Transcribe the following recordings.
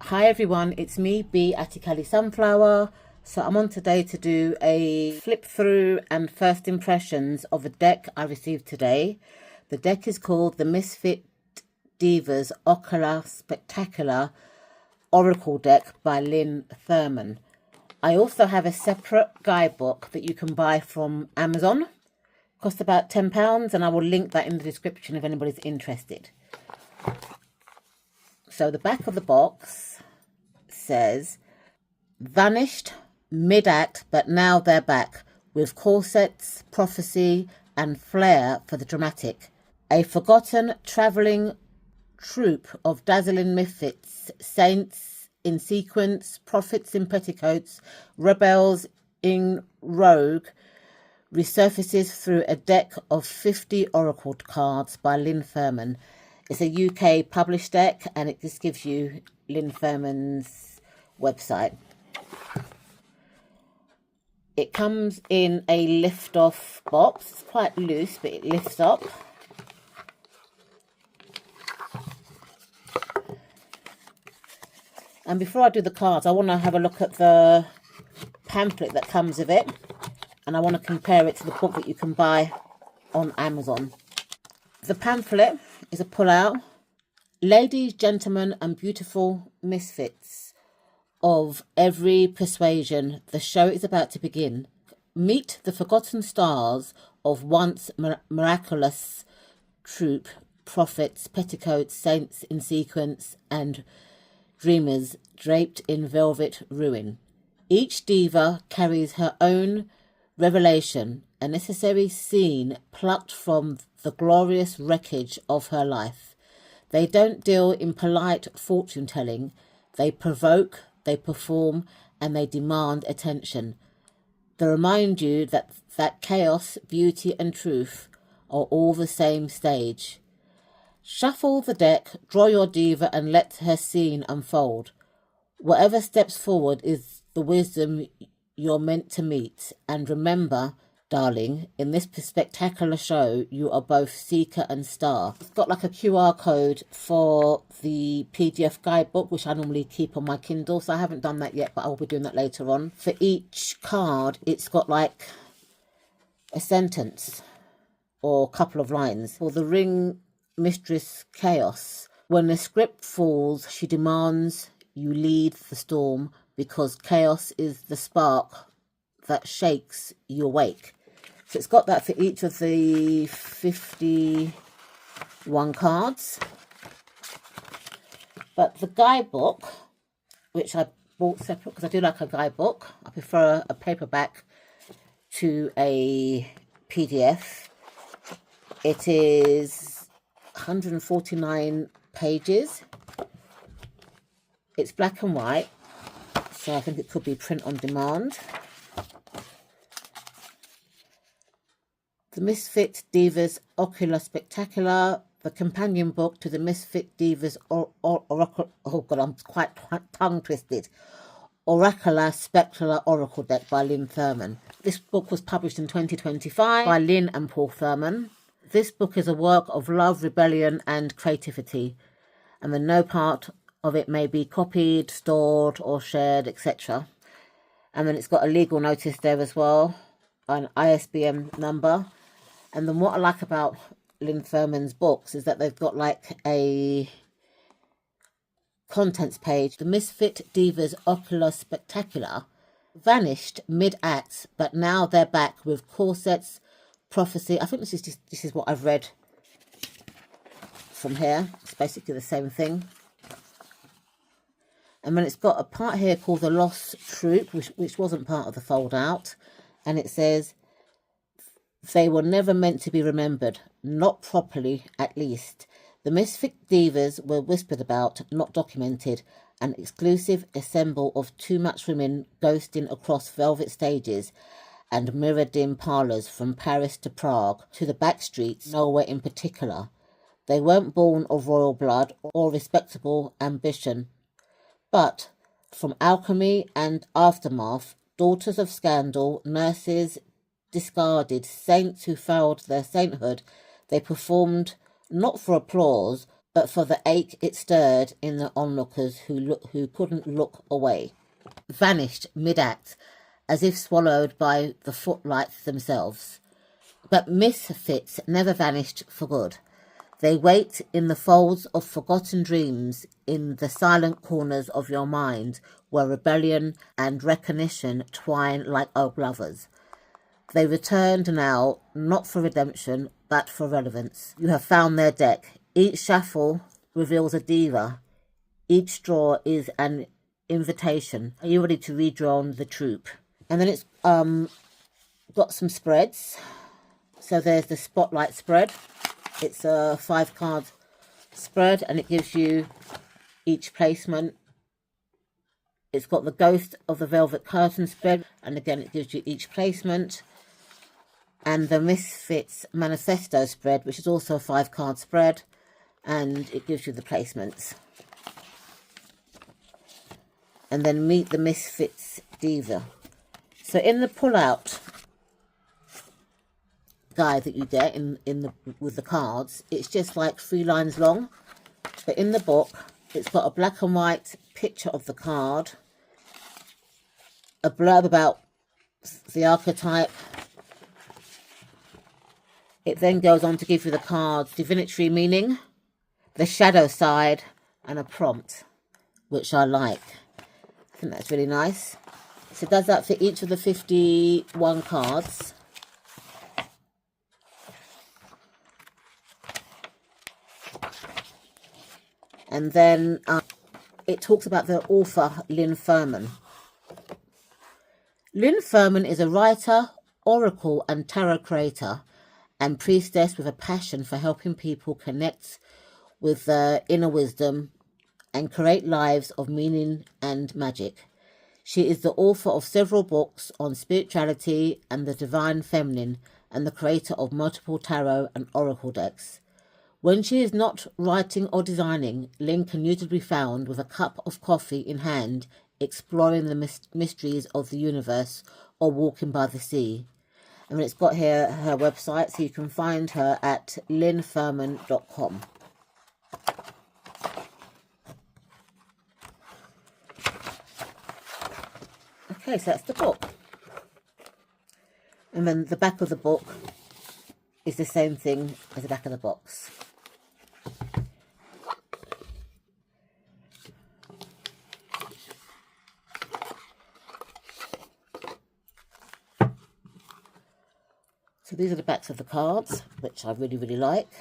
Hi everyone, it's me, B Atikali Sunflower. So I'm on today to do a flip through and first impressions of a deck I received today. The deck is called the Misfit Divas Oracular Spectacular Oracle deck by Thurman. I also have a separate guidebook that you can buy from Amazon. Cost about £10 and I will link that in the description if anybody's interested. So the back of the box says, vanished mid-act, but now they're back with corsets, prophecy and flair for the dramatic. A forgotten travelling troupe of dazzling misfits, saints in sequence, prophets in petticoats, rebels in rogue, resurfaces through a deck of 50 oracle cards by Thurman. It's a UK published deck and it just gives you Thurman's website. It comes in a lift-off box. It's quite loose, but it lifts up. And before I do the cards, I want to have a look at the pamphlet that comes with it. And I want to compare it to the book that you can buy on Amazon. The pamphlet is a pull-out. Ladies, gentlemen, and beautiful misfits of every persuasion, the show is about to begin. Meet the forgotten stars of once miraculous troupe, prophets, petticoats, saints in sequence, and dreamers draped in velvet ruin. Each diva carries her own revelation, a necessary scene plucked from the glorious wreckage of her life. They don't deal in polite fortune-telling. They provoke, they perform, and they demand attention. They remind you that chaos, beauty, and truth are all the same stage. Shuffle the deck, draw your diva, and let her scene unfold. Whatever steps forward is the wisdom you're meant to meet. And remember, darling, in this spectacular show, you are both seeker and star. It's got like a QR code for the PDF guidebook, which I normally keep on my Kindle. So I haven't done that yet, but I'll be doing that later on. For each card, it's got like a sentence or a couple of lines. For the ring mistress Chaos, when the script falls, she demands you lead the storm, because chaos is the spark that shakes you awake. So it's got that for each of the 51 cards. But the guidebook, which I bought separate because I do like a guidebook. I prefer a paperback to a PDF. It is 149 pages. It's black and white, so I think it could be print on demand. The Misfit Divas Oracular Spectacular, the companion book to the Misfit Divas Oracle. Oh God, I'm quite tongue twisted. Oracular Spectacular Oracle deck by Thurman. This book was published in 2025 by Lynn and Paul Thurman. This book is a work of love, rebellion, and creativity, and that no part of it may be copied, stored, or shared, etc. And then it's got a legal notice there as well, an ISBN number. And then what I like about Thurman's books is that they've got like a contents page. The Misfit Divas Oracular Spectacular vanished mid-act, but now they're back with corsets, prophecy. I think this is what I've read from here. It's basically the same thing. And then it's got a part here called the Lost Troupe, which wasn't part of the fold out. And it says, they were never meant to be remembered, not properly at least. The Misfit Divas were whispered about, not documented, an exclusive assemble of too much women ghosting across velvet stages and mirror-dim parlours from Paris to Prague to the back streets, nowhere in particular. They weren't born of royal blood or respectable ambition, but from alchemy and aftermath, daughters of scandal, nurses discarded, saints who failed their sainthood, they performed not for applause, but for the ache it stirred in the onlookers who couldn't look away. Vanished mid-act, as if swallowed by the footlights themselves. But misfits never vanished for good. They wait in the folds of forgotten dreams, in the silent corners of your mind, where rebellion and recognition twine like old lovers. They returned now, not for redemption, but for relevance. You have found their deck. Each shuffle reveals a diva. Each draw is an invitation. Are you ready to redraw the troupe? And then it's got some spreads. So there's the Spotlight spread. It's a 5-card spread, and it gives you each placement. It's got the Ghost of the Velvet Curtain spread, and again it gives you each placement. And the Misfits Manifesto spread, which is also a 5-card spread, and it gives you the placements. And then Meet the Misfits Diva. So in the pull-out guide that you get with the cards, it's just like 3 lines long. But in the book, it's got a black and white picture of the card, a blurb about the archetype. It then goes on to give you the card's divinatory meaning, the shadow side, and a prompt, which I like. I think that's really nice. So it does that for each of the 51 cards. And then it talks about the author, Lynn Thurman. Lynn Thurman is a writer, oracle and tarot creator, and priestess with a passion for helping people connect with their inner wisdom and create lives of meaning and magic. She is the author of several books on spirituality and the divine feminine, and the creator of multiple tarot and oracle decks. When she is not writing or designing, Lynn can usually be found with a cup of coffee in hand, exploring the mysteries of the universe or walking by the sea. And it's got here her website, so you can find her at lynnthurman.com. Okay, so that's the book. And then the back of the book is the same thing as the back of the box. So these are the backs of the cards, which I really, really like.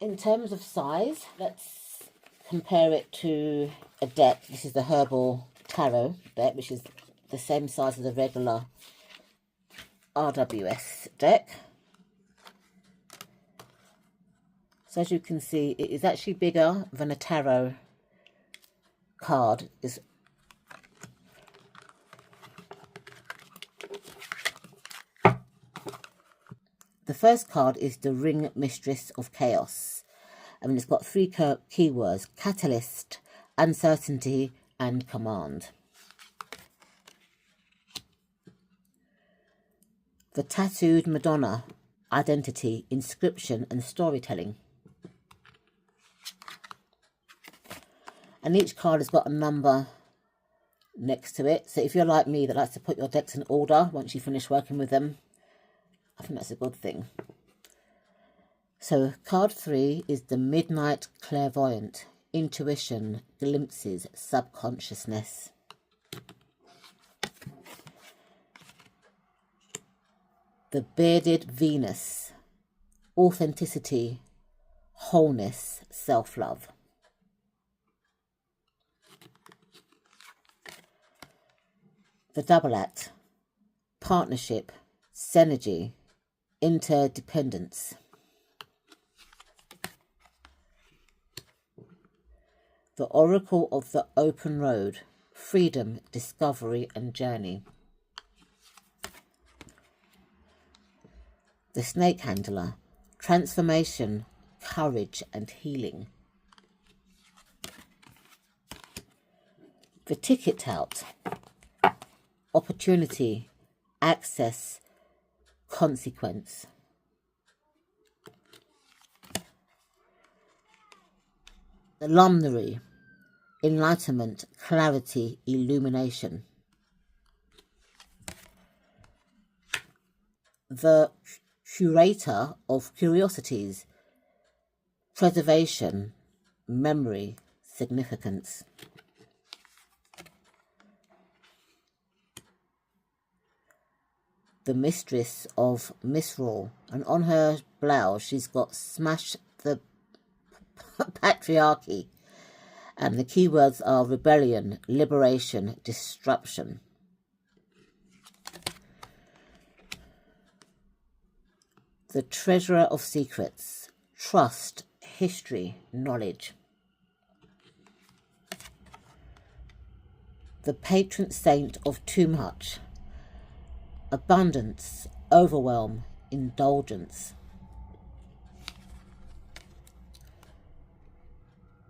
In terms of size, let's compare it to a deck. This is the Herbal Tarot deck, which is the same size as a regular RWS deck. So as you can see, it is actually bigger than a tarot card. The first card is the Ring Mistress of Chaos. I mean, it's got 3 keywords: catalyst, uncertainty, and command. The Tattooed Madonna, identity, inscription, and storytelling. And each card has got a number next to it. So if you're like me that likes to put your decks in order once you finish working with them, I think that's a good thing. So card 3 is the Midnight Clairvoyant, intuition, glimpses, subconsciousness. The Bearded Venus, authenticity, wholeness, self-love. The Double Act, partnership, synergy, interdependence. The Oracle of the Open Road, freedom, discovery, and journey. The Snake Handler, transformation, courage, and healing. The Ticket Tout, opportunity, access, consequence. The luminary, enlightenment, clarity, illumination. The curator of curiosities, preservation, memory, significance. The mistress of misrule, and on her blouse she's got smash the patriarchy, and the keywords are rebellion, liberation, disruption. The treasurer of secrets, trust, history, knowledge. The patron saint of too much, abundance, overwhelm, indulgence.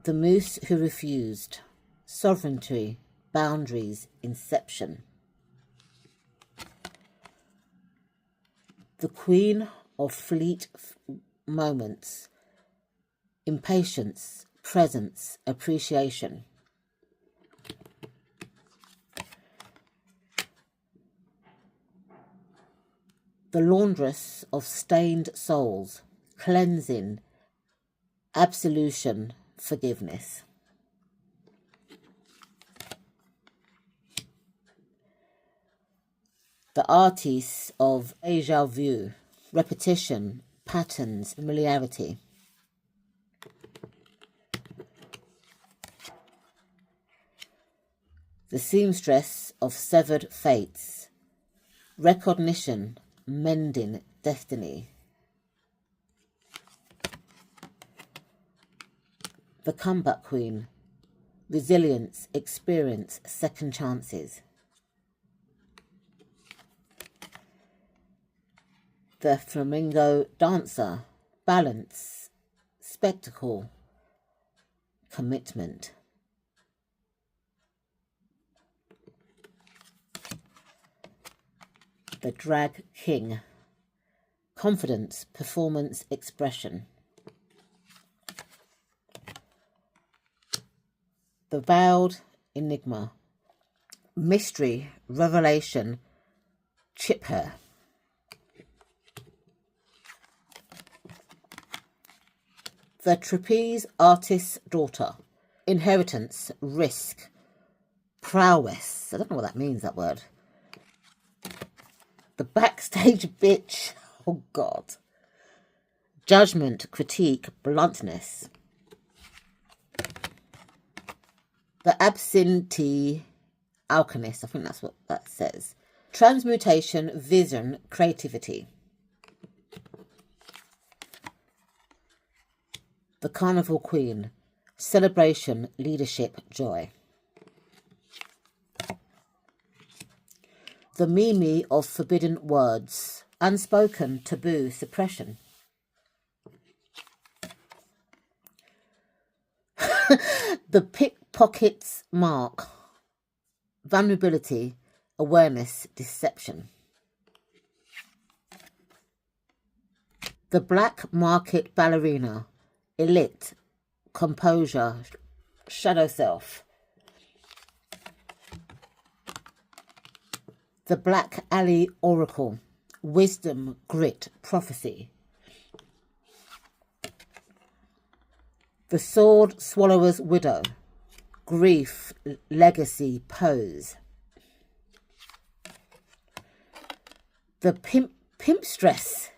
The moose who refused, sovereignty, boundaries, inception. The queen of fleet moments, impatience, presence, appreciation. The laundress of stained souls, cleansing, absolution, forgiveness. The artiste of déjà vu, repetition, patterns, familiarity. The seamstress of severed fates, recognition, mending, destiny. The comeback queen, resilience, experience, second chances. The flamingo dancer, balance, spectacle, commitment. The drag king, confidence, performance, expression. The veiled enigma, mystery, revelation, chip her. The trapeze artist's daughter, inheritance, risk, prowess. I don't know what that means, that word. The backstage bitch, oh God. Judgment, critique, bluntness. The absentee alchemist, I think that's what that says. Transmutation, vision, creativity. The carnival queen, celebration, leadership, joy. The Mimi of forbidden words, unspoken, taboo, suppression. The pickpocket's mark, vulnerability, awareness, deception. The black market ballerina, elite, composure, shadow self. The black alley oracle, wisdom, grit, prophecy. The sword swallower's widow, grief, legacy, pose. The pimpstress,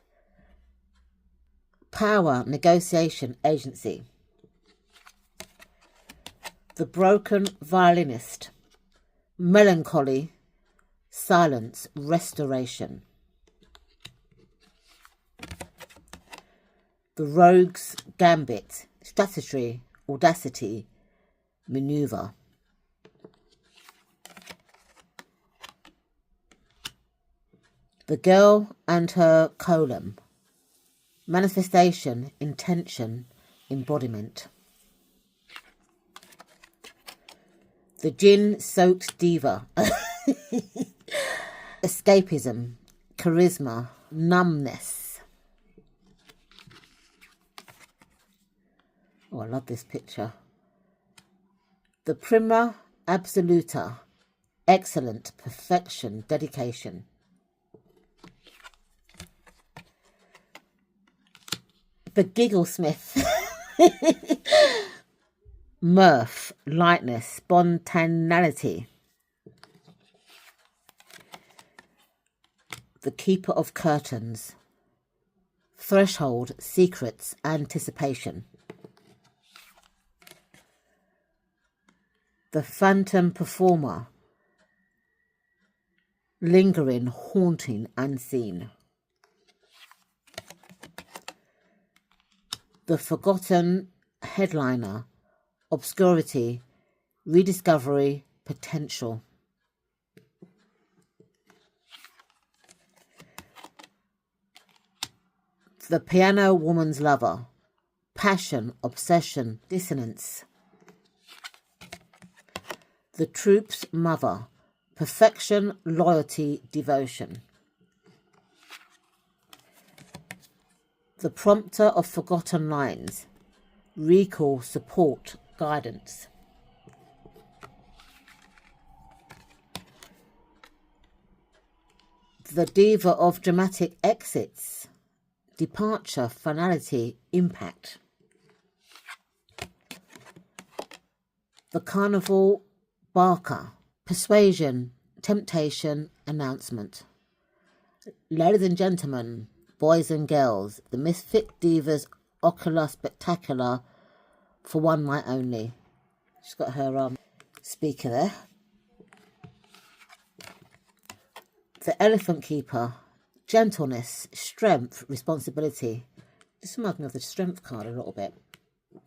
power, negotiation, agency. The broken violinist, melancholy, silence, restoration. The rogue's gambit, strategy, audacity, maneuver. The girl and her column, manifestation, intention, embodiment. The gin-soaked diva, escapism, charisma, numbness. Oh, I love this picture. The prima absoluta, excellent, perfection, dedication. The gigglesmith, mirth, lightness, spontaneity. The keeper of curtains, threshold, secrets, anticipation. The phantom performer, lingering, haunting, unseen. The forgotten headliner, obscurity, rediscovery, potential. The piano woman's lover, passion, obsession, dissonance. The troop's mother, perfection, loyalty, devotion. The prompter of forgotten lines, recall, support, guidance. The diva of dramatic exits, departure, finality, impact. The carnival barker, persuasion, temptation, announcement. Ladies and gentlemen, boys and girls, the Misfit Divas Oracular Spectacular for one night only. She's got her speaker there. The Elephant Keeper, gentleness, strength, responsibility. Just reminds me of the Strength card a little bit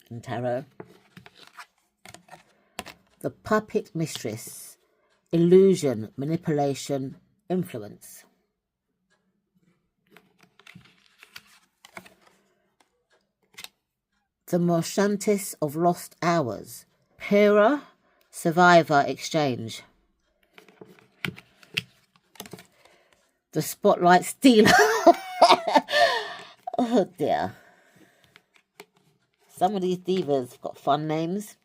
in tarot. The Puppet Mistress, illusion, manipulation, influence. The Marchantis of Lost Hours, Pera, survivor, exchange. The Spotlight Stealer. Oh dear. Some of these divas have got fun names.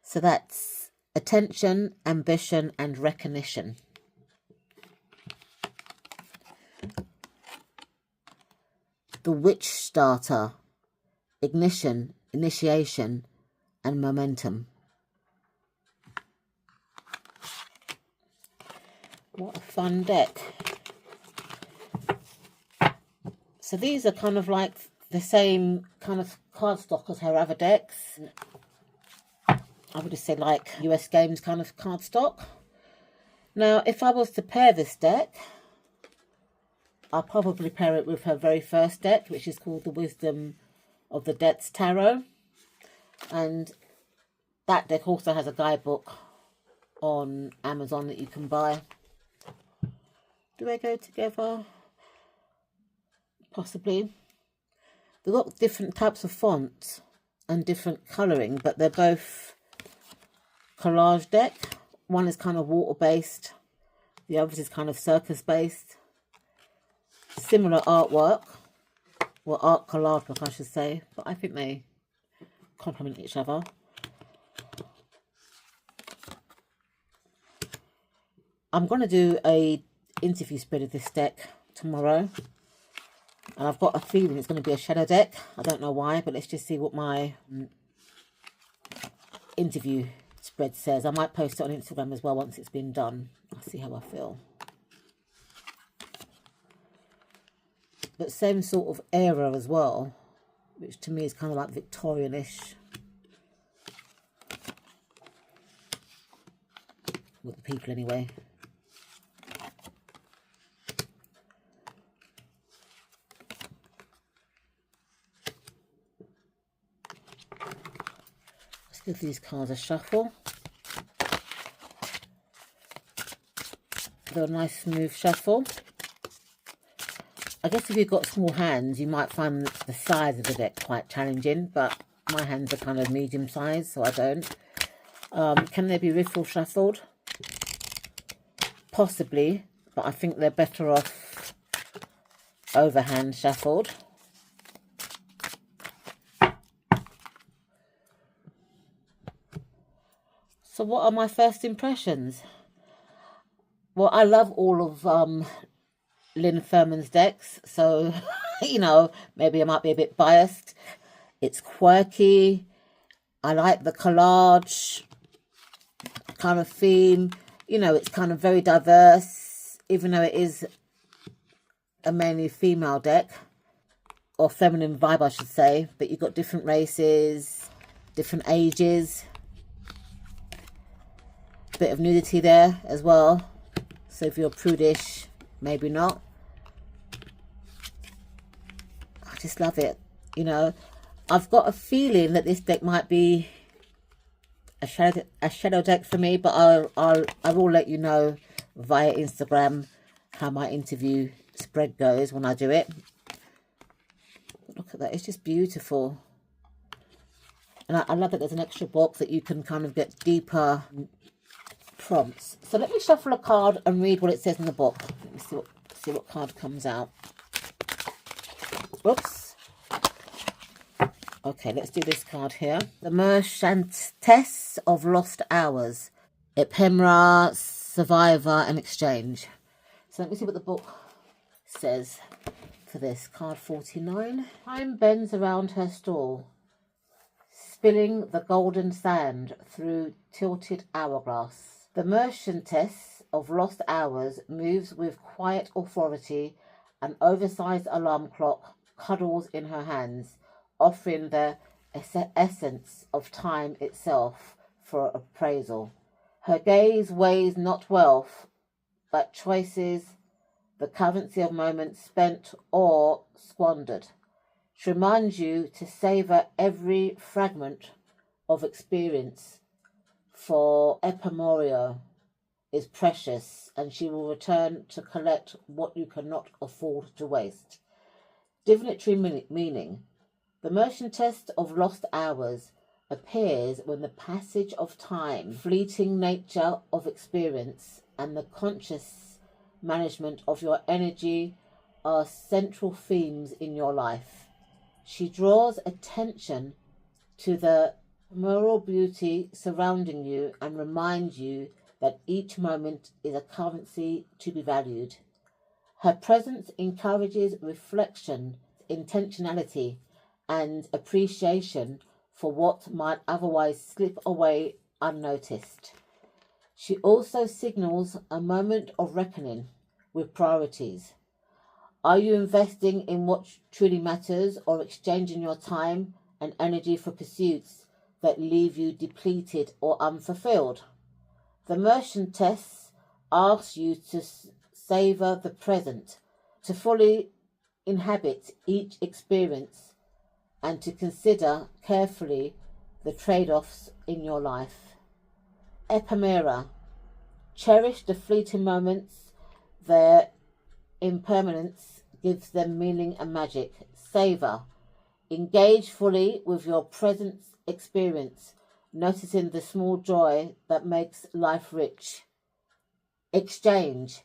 So that's attention, ambition, and recognition. The Witch Starter, ignition, initiation, and momentum. What a fun deck. So these are kind of like the same kind of cardstock as her other decks. I would just say like US Games kind of cardstock. Now, if I was to pair this deck, I'll probably pair it with her very first deck, which is called the Wisdom of the Debts Tarot. And that deck also has a guidebook on Amazon that you can buy. Do they go together? Possibly. They've got different types of fonts and different colouring, but they're both collage deck. One is kind of water-based. The other is kind of circus-based. Similar artwork. Well, art collage book, I should say. But I think they complement each other. I'm going to do a interview spread of this deck tomorrow. And I've got a feeling it's going to be a shadow deck. I don't know why, but let's just see what my interview spread says. I might post it on Instagram as well once it's been done. I'll see how I feel. But same sort of era as well, which to me is kind of like Victorian-ish. With the people anyway. Let's give these cards a shuffle. They're a nice smooth shuffle. I guess if you've got small hands, you might find the size of the deck quite challenging, but my hands are kind of medium size, so I don't. Can they be riffle shuffled? Possibly, but I think they're better off overhand shuffled. So what are my first impressions? Well, I love all of Lynn Thurman's decks, so you know, maybe I might be a bit biased. It's quirky. I like the collage kind of theme. You know, it's kind of very diverse, even though it is a mainly female deck, or feminine vibe, I should say. But you've got different races, different ages. Bit of nudity there as well. So if you're prudish, maybe not. I just love it. You know, I've got a feeling that this deck might be a shadow deck for me, but I will let you know via Instagram how my interview spread goes when I do it. Look at that, it's just beautiful. And I love that there's an extra box that you can kind of get deeper prompts. So let me shuffle a card and read what it says in the book. Let me see what card comes out. Oops. Okay, let's do this card here. The Merchantess of Lost Hours. Ephemera, Survivor and Exchange. So let me see what the book says for this. Card 49. Time bends around her stall, spilling the golden sand through tilted hourglass. The Merchantess of Lost Hours moves with quiet authority. An oversized alarm clock cuddles in her hands, offering the essence of time itself for appraisal. Her gaze weighs not wealth, but choices, the currency of moments spent or squandered. She reminds you to savor every fragment of experience, for ephemera is precious, and she will return to collect what you cannot afford to waste. Divinatory meaning. The Merchantess of Lost Hours appears when the passage of time, fleeting nature of experience, and the conscious management of your energy are central themes in your life. She draws attention to the moral beauty surrounding you and reminds you that each moment is a currency to be valued. Her presence encourages reflection, intentionality, and appreciation for what might otherwise slip away unnoticed. She also signals a moment of reckoning with priorities. Are you investing in what truly matters, or exchanging your time and energy for pursuits that leave you depleted or unfulfilled? The Merchantess asks you to savor the present, to fully inhabit each experience, and to consider carefully the trade-offs in your life. Ephemera. Cherish the fleeting moments. Their impermanence gives them meaning and magic. Savor. Engage fully with your present experience, noticing the small joy that makes life rich. Exchange.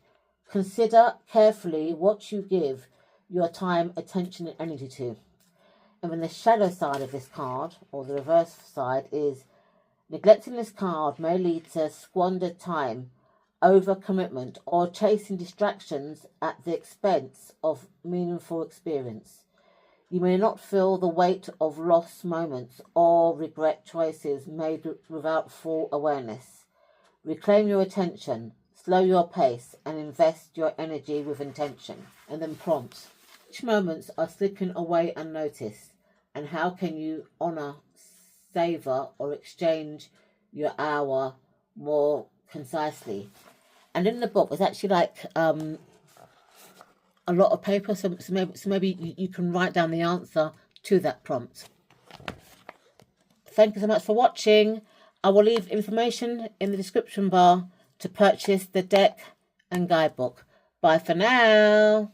Consider carefully what you give your time, attention and energy to. And then the shadow side of this card, or the reverse side, is neglecting this card may lead to squandered time, overcommitment, or chasing distractions at the expense of meaningful experience. You may not feel the weight of lost moments or regret choices made without full awareness. Reclaim your attention, slow your pace, and invest your energy with intention. And then prompts. Which moments are slipping away unnoticed, and how can you honour, savour, or exchange your hour more concisely? And in the book, there's actually like a lot of paper, so maybe you can write down the answer to that prompt. Thank you so much for watching. I will leave information in the description bar to purchase the deck and guidebook. Bye for now.